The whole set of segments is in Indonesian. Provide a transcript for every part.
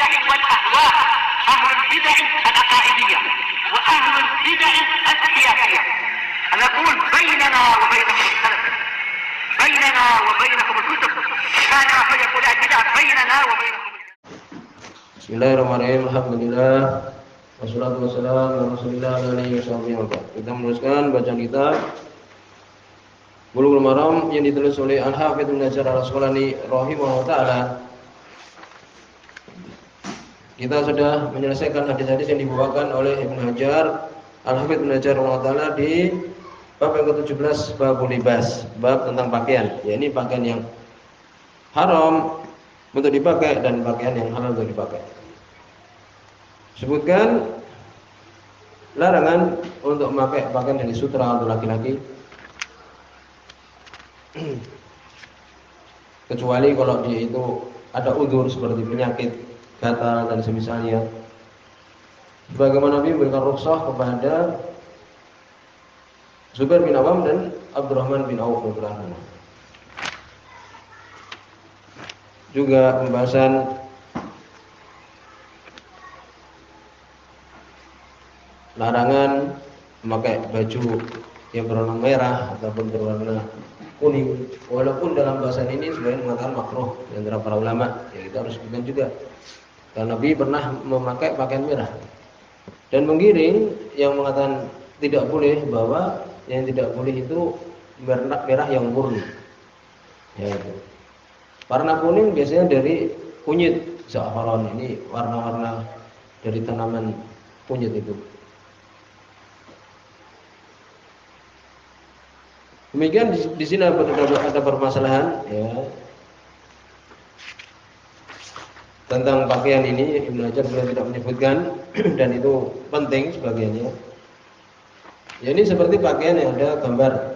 البدع والأهواء، أهل البدع العقائدية وأهل البدع السياسية. نقول بيننا وبينكم السلف، بيننا وبينكم الكتب، كان فيقول البدع بيننا وبينكم. Bismillahirrahmanirrahim. Alhamdulillah. Wassalatu wassalamu ala Rasulillah alaihi wasallam. Kita meneruskan bacaan kita Bulughul Maram yang ditulis oleh Al-Hafidz Ibnu Hajar Al-Asqalani rahimahullah taala. Kita sudah menyelesaikan hadis-hadis yang dibawakan oleh Ibnu Hajar Al-Hafidz Ibnu Hajar rahimahullah taala di bab yang ke-17, babul libas, bab tentang pakaian. Ya, ini pakaian yang haram untuk dipakai dan pakaian yang halal untuk dipakai. Sebutkan larangan untuk memakai pakaian dari sutra untuk laki-laki, kecuali kalau dia itu ada udzur seperti penyakit, gatal dan semisalnya. Bagaimana Nabi memberikan rukhsah kepada Zubair bin Awam dan Abdurrahman bin Auf radhiyallahu anhu. Juga pembahasan larangan memakai baju yang berwarna merah ataupun berwarna kuning, walaupun dalam bahasan ini sebenarnya mengatakan makruh di antara para ulama. Ya, kita harus sebutkan juga karena Nabi pernah memakai pakaian merah dan menggiring yang mengatakan tidak boleh, bahwa yang tidak boleh itu merah yang murni. Ya, itu. Warna kuning biasanya dari kunyit za'faran, ini warna-warna dari tanaman kunyit itu. Demikian di sini ada permasalahan ya tentang pakaian ini. Ibnu Hajar beliau tidak menyebutkan dan itu penting sebagiannya. Ya, ini seperti pakaian yang ada gambar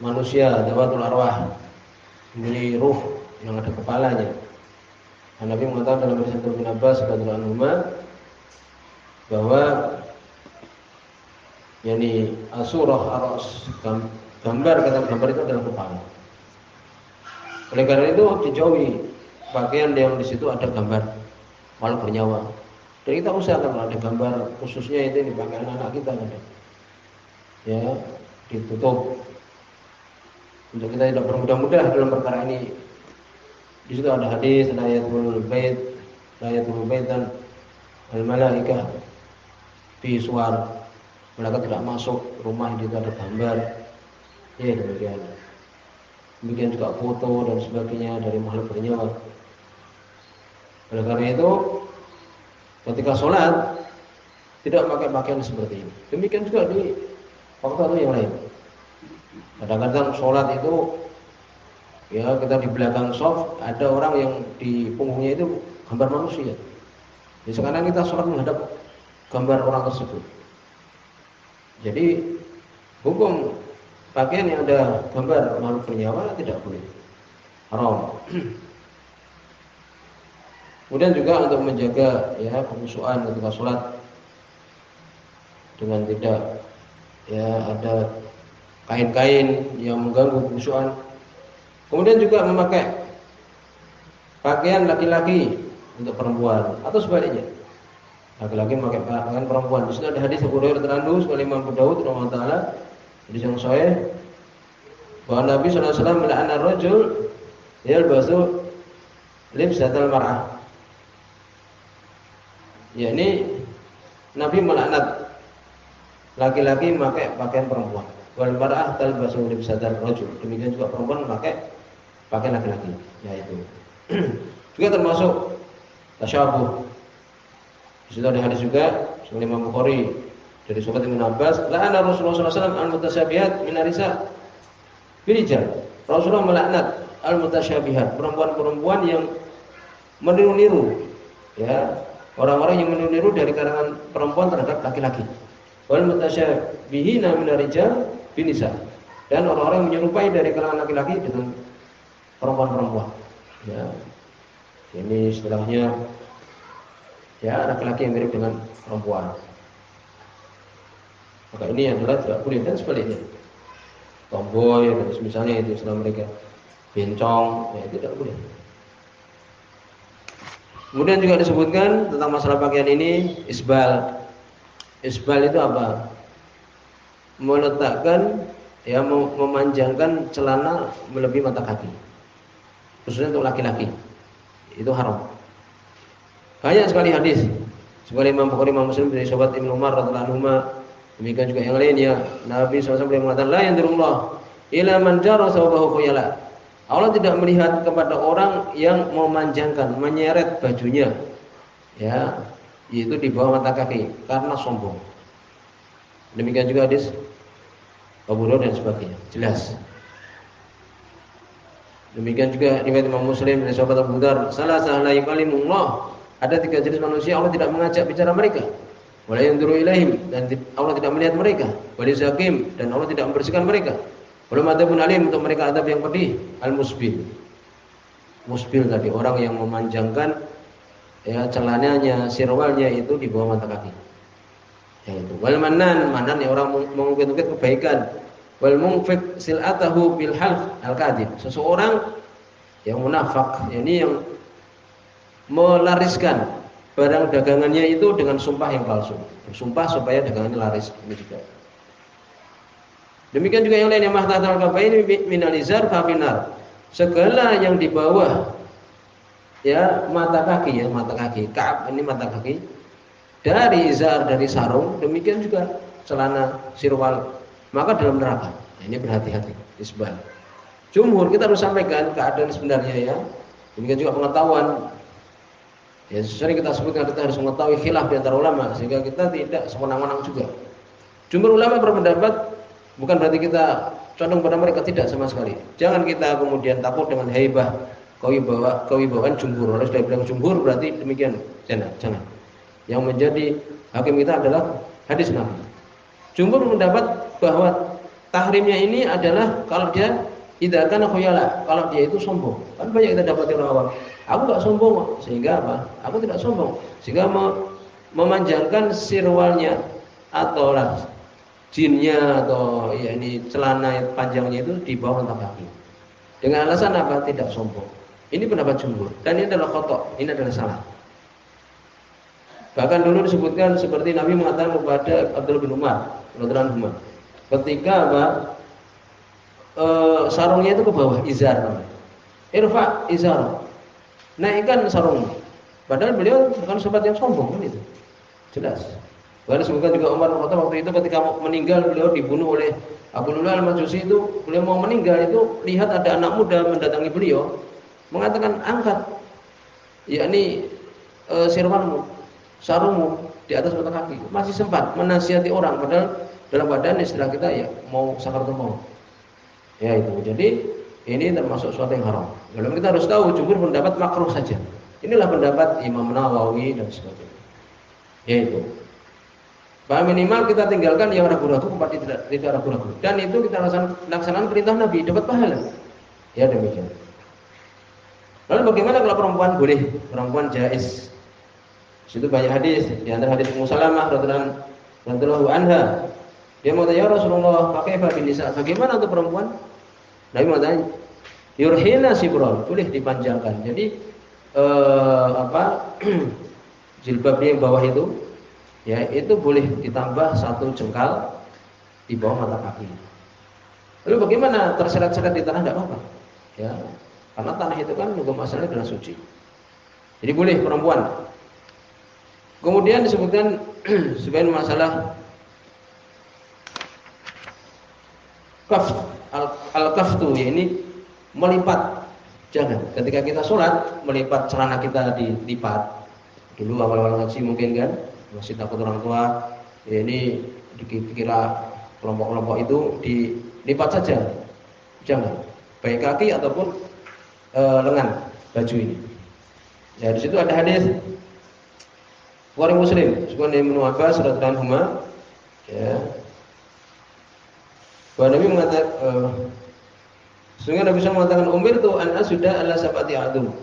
manusia dawatul arwah, ini ruh yang ada kepalanya. Nabi mengatakan dalam hadis Ibnu Abbas radhiyallahu anhu bahwa yakni asurah aras, gambar, kata gambar itu adalah kepala. Oleh karena itu dijauhi pakaian yang di situ ada gambar makhluk bernyawa. Dan kita usahakan kalau ada gambar khususnya itu dipakai anak-anak kita ada. Ya, ditutup untuk kita tidak bermudah-mudah dalam perkara ini. Di situ ada hadis ayatul bait dan al-malaikah fi suwar. Mereka tidak masuk rumah yang tidak ada gambar. Ya, demikian. Demikian juga foto dan sebagainya dari makhluk bernyawa. Oleh karena itu, ketika sholat tidak pakai pakaian seperti ini. Demikian juga di waktu yang lain. Kadang-kadang sholat itu ya kita di belakang shaf ada orang yang di punggungnya itu gambar manusia. Jadi sekarang kita sholat menghadap gambar orang tersebut. Jadi hukum pakaian yang ada gambar makhluk bernyawa tidak boleh, haram. Kemudian juga untuk menjaga ya kekhusyuan ketika sholat dengan tidak ya ada kain-kain yang mengganggu kekhusyuan. Kemudian juga memakai pakaian laki-laki untuk perempuan atau sebaliknya. Laki-laki memakai pakaian perempuan. Di sini ada hadis Abu Hurairah radhiyallahu anhu oleh Imam Abu Dawud rahimahullah taala, hadis yang sahih bahwa Nabi sallallahu alaihi wasallam mela'ana rajul yalbasu libsatal mar'ah. Yakni Nabi melaknat laki-laki memakai pakaian perempuan. Wal mar'ah talbasu libsatal rajul. Demikian juga perempuan memakai pakaian laki-laki, yaitu juga termasuk tasyabuh. Di situ ada hadis juga dari Imam Bukhari dari surat Ibnu Abbas, la'ana Rasulullah sallallahu alaihi wasallam al-mutasyabihat min nisa birijal. Rasulullah melaknat al-mutasyabihat, perempuan-perempuan yang meniru-niru ya, orang-orang yang meniru-niru dari kalangan perempuan terhadap laki-laki. Wal mutasyabihina min rijal binisa, dan orang-orang yang menyerupai dari kalangan laki-laki dengan perempuan-perempuan. Ya. Ini istilahnya ya laki-laki yang mirip dengan perempuan. Maka ini adalah tidak boleh, dan sebaliknya tomboy dan misalnya itu istilah mereka bencong, ya tidak boleh. Kemudian juga disebutkan tentang masalah pakaian ini isbal. Isbal itu apa? Meletakkan ya memanjangkan celana melebihi mata kaki. Khususnya untuk laki-laki. Itu haram. Banyak sekali hadis. Sebagai Imam Bukhari, Imam Muslim dari sahabat Ibnu Umar radhiyallahu anhu. Demikian juga yang lainnya. Nabi SAW mengatakan la yanzurullah ila man jara sawbahu khuyala. Allah tidak melihat kepada orang yang memanjangkan, menyeret bajunya, ya, yaitu di bawah mata kaki karena sombong. Demikian juga hadis Abu Dawud dan sebagainya. Jelas. Demikian juga riwayat Imam Muslim dari sahabat Abu Dzar, salasah la yukallimullah. Ada 3 jenis manusia Allah tidak mengajak bicara mereka. Wala yanzuru ilaihim, dan Allah tidak melihat mereka. Wala yuzakim, dan Allah tidak membersihkan mereka. Belum ada pun alim, untuk mereka adab yang pedih. Al-musbil. Musbil tadi orang yang memanjangkan ya celananya, sirwalnya itu di bawah mata kaki. Yaitu wal manan ya orang mengungkit-ungkit kebaikan. Wal munfiq silatahu bil half al-kadhib. Seseorang yang munafak, yakni yang melariskan barang dagangannya itu dengan sumpah yang palsu. Bersumpah supaya dagangannya laris. Ini juga. Demikian juga yang lain yang mahtatal kabaini minal izar fa finar. Segala yang di bawah ya mata kaki ka'ab ini mata kaki dari izar, dari sarung, demikian juga celana sirwal, maka dalam neraka. Nah, ini berhati-hati isbal. Jumhur kita harus sampaikan keadaan sebenarnya ya. Demikian juga pengetahuan. Ya sering kita sebutkan kita harus mengetahui khilaf di antara ulama sehingga kita tidak sewenang-wenang juga. Jumhur ulama berpendapat bukan berarti kita condong pada mereka, tidak sama sekali. Jangan kita kemudian takut dengan haibah kewibawaan jumhur. Kalau sudah bilang jumhur berarti demikian. Jangan. Yang menjadi hakim kita adalah hadis Nabi. Jumhur mendapat bahwa tahrimnya ini adalah kalau dia idza kana khuyala, kalau dia itu sombong. Kan banyak kita dapat orang awam. Aku enggak sombong kok. Sehingga apa? Aku tidak sombong. Sehingga memanjangkan sirwalnya atau jinnya atau ya ini celana panjangnya itu di bawah mata kaki. Dengan alasan apa? Tidak sombong. Ini pendapat jumhur dan ini adalah khotok, ini adalah salah. Bahkan dulu disebutkan seperti Nabi mengatakan kepada Abdullah bin Umar radhiyallahu anhu, ketika apa? Sarungnya itu ke bawah, izar. Irfa izar. Naikkan sarungmu. Padahal beliau bukan sahabat yang sombong kan itu. Jelas. Bahkan disebutkan juga Umar bin Khattab waktu itu ketika meninggal beliau dibunuh oleh Abu Lula al-Majusi itu, beliau mau meninggal itu lihat ada anak muda mendatangi beliau mengatakan angkat yakni sirwalmu, sarungmu di atas mata kaki. Masih sempat menasihati orang padahal dalam badan istilah kita ya mau sakaratul maut. Ya itu. Jadi ini termasuk suatu yang haram. Kalau kita harus tahu jumhur pendapat makruh saja. Inilah pendapat Imam Nawawi dan sebagainya. Yaitu bahwa minimal kita tinggalkan yang ragu-ragu kepada tidak ragu-ragu. Dan itu kita laksanakan perintah Nabi, dapat pahala. Ya demikian. Lalu bagaimana kalau perempuan boleh? Perempuan jaiz. Situ banyak hadis. Di antara hadis Ummu Salamah radhiyallahu anha. Dia mengatakan, "Ya Rasulullah, kaifa bin nisa?" Bagaimana untuk perempuan? Nabi mengatakan, "Yurhina sibron." Boleh dipanjangkan. Jadi jilbabnya yang bawah itu ya itu boleh ditambah 1 jengkal di bawah mata kaki. Lalu bagaimana terseret-seret di tanah? Tidak apa-apa. Ya, karena tanah itu kan juga masalahnya adalah suci. Jadi boleh perempuan. Kemudian disebutkan sebagian masalah kaf al-kaftu, ya ini melipat. Jangan ketika kita sholat melipat celana kita dilipat. Dulu awal-awal ngaji mungkin kan masih takut orang tua, ya ini dikira kelompok-kelompok itu dilipat saja. Jangan, baik kaki ataupun lengan baju ini. Ya di situ ada hadis Bukhari Muslim, sebenarnya Ibnu Abbas radhiyallahu anhu, ya. Bahwa Nabi mengatakan sehingga Nabi SAW mengatakan umirtu an asjuda ala sab'ati a'dhum.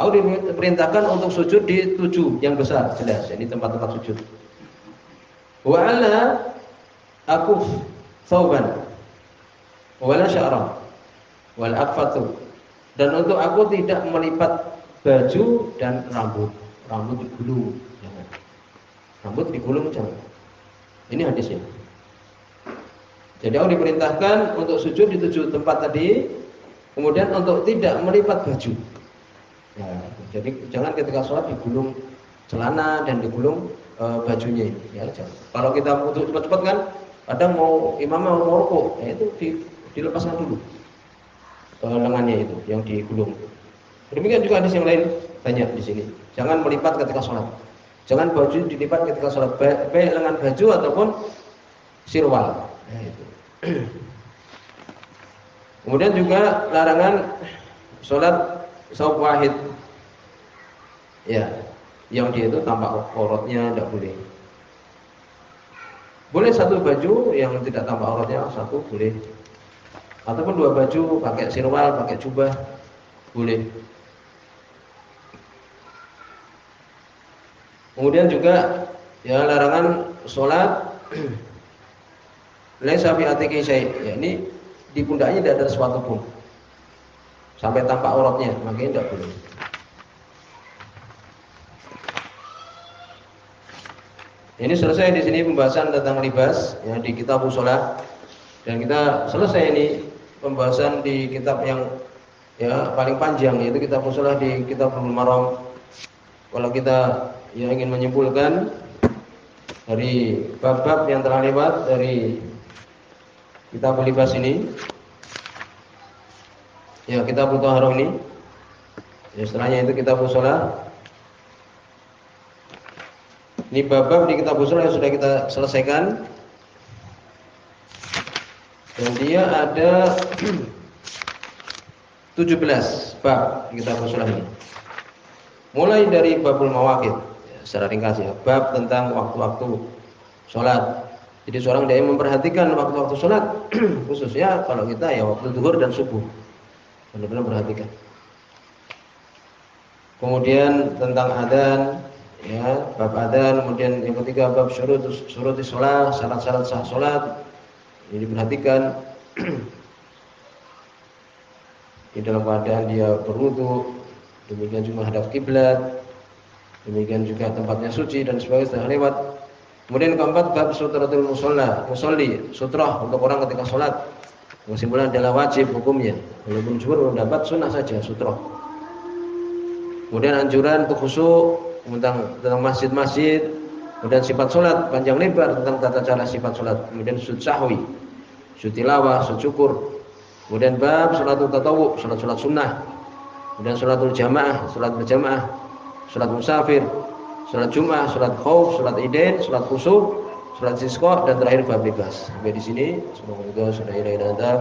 Aku diperintahkan untuk sujud di 7 yang besar, jelas, ini tempat-tempat sujud. Wa ala akuf thawban wa la sya'ra wal aqfatu. Dan untuk aku tidak melipat baju dan rambut. Rambut digulung, jangan. Rambut digulung jangan. Ini hadisnya. Jadi aku diperintahkan untuk sujud di 7 tempat tadi, kemudian untuk tidak melipat baju. Ya, jadi jangan ketika sholat digulung celana dan digulung bajunya ini. Ya, jangan. Kalau kita untuk cepat-cepat kan, kadang mau imamnya mau rukuk, ya itu dilepaskan dulu lengannya itu yang digulung. Demikian juga hadis yang lain banyak di sini. Jangan melipat ketika sholat. Jangan baju dilipat ketika sholat, baik lengan baju ataupun sirwal. Ya, itu. Kemudian juga larangan sholat saub wahid. Ya, yang dia itu tampak auratnya tidak boleh. Boleh satu baju yang tidak tampak auratnya satu boleh. Ataupun 2 baju pakai sirwal, pakai jubah boleh. Kemudian juga ya larangan sholat laisa fi atiqi syai', ya ini di pundaknya tidak ada sesuatu pun sampai tampak auratnya, makanya tidak boleh. Ini selesai di sini pembahasan tentang libas ya di kitab shalah, dan kita selesai ini pembahasan di kitab yang ya paling panjang, yaitu kitab shalah di kitab Bulughul Maram. Kalau kita ya ingin menyimpulkan dari bab-bab yang telah lewat dari kitab libas ini, ya kitab Thaharah ini, ya setelahnya itu kitab shalah. Ini bab-bab di kitab shalah yang sudah kita selesaikan, dan dia ada 17 bab di kitab shalah ini. Mulai dari babul mawaqit, ya, secara ringkas ya, bab tentang waktu-waktu sholat. Jadi seorang dia memperhatikan waktu-waktu sholat, khususnya kalau kita ya waktu zuhur dan subuh, benar-benar perhatikan. Kemudian tentang adzan, ya bab adzan. Kemudian yang ketiga bab syurut sholat, syarat-syarat sah sholat, ini diperhatikan. Di dalam keadaan dia berwudu, demikian juga menghadap kiblat, demikian juga tempatnya suci dan sebagainya sudah lewat. Kemudian keempat bab sutratul musolli, sutrah untuk orang ketika sholat. Kesimpulan adalah wajib hukumnya, walaupun jumhur mendapat sunnah saja sutrah. Kemudian anjuran untuk khusyuk tentang masjid-masjid, kemudian sifat sholat panjang lebar tentang tata cara sifat sholat. Kemudian sujud sahwi, sujud tilawah, sujud syukur. Kemudian bab sholatul tatawwu, sholat sunnah. Kemudian sholatul jamaah, sholat berjamaah, sholat musafir, sholat Jumat, sholat khauf, sholat idain, sholat khusuf, sholat istisqa, dan terakhir bab libas. Sampai di sini, semoga sudah ilahi anta.